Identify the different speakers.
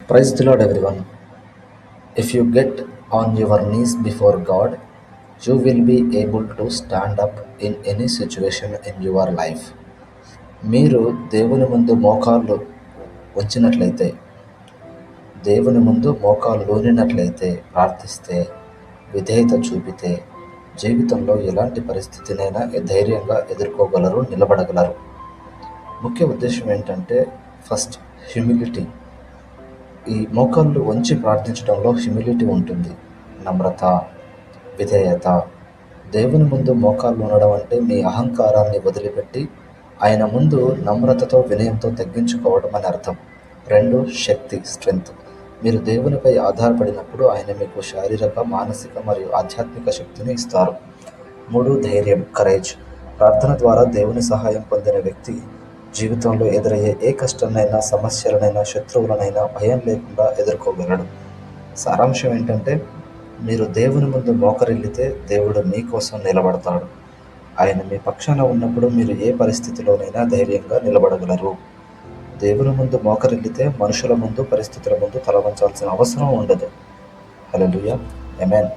Speaker 1: Praise the Lord, everyone. If you get on your knees before God, you will be able to stand up in any situation in your life. మీరు దేవుని ముందు మోకాళ్ళు ఉంచినట్లయితే, దేవుని ముందు మోకాళ్ళు లోనినట్లయితే, ప్రార్థిస్తే, విధేయత చూపితే, జీవితంలో ఎలాంటి పరిస్థితినైనా ధైర్యంగా ఎదుర్కోగలరు, నిలబడగలరు. ముఖ్య ఉద్దేశం ఏంటంటే, ఫస్ట్ హ్యూమిలిటీ. ఈ మోకాళ్ళు వంచి ప్రార్థించడంలో హ్యూమిలిటీ ఉంటుంది, నమ్రత, విధేయత. దేవుని ముందు మోకాళ్ళు ఉండడం అంటే మీ అహంకారాన్ని వదిలిపెట్టి ఆయన ముందు నమ్రతతో వినయంతో తగ్గించుకోవడం అని అర్థం. 2, శక్తి, స్ట్రెంగ్త్. మీరు దేవునిపై ఆధారపడినప్పుడు ఆయన మీకు శారీరక, మానసిక మరియు ఆధ్యాత్మిక శక్తిని ఇస్తారు. 3, ధైర్యం, కరేజ్. ప్రార్థన ద్వారా దేవుని సహాయం పొందిన వ్యక్తి జీవితంలో ఎదురయ్యే ఏ కష్టాన్నైనా, సమస్యలనైనా, శత్రువులనైనా భయం లేకుండా ఎదుర్కోగలడు. సారాంశం ఏంటంటే, మీరు దేవుని ముందు మోకరిల్లితే దేవుడు మీకోసం నిలబడతాడు. ఆయన మీ పక్షాన ఉన్నప్పుడు మీరు ఏ పరిస్థితిలోనైనా ధైర్యంగా నిలబడగలరు. దేవుని ముందు మోకరిల్లితే మనుషుల ముందు, పరిస్థితుల ముందు తల వంచాల్సిన అవసరం ఉండదు. హల్లెలూయా, ఆమేన్.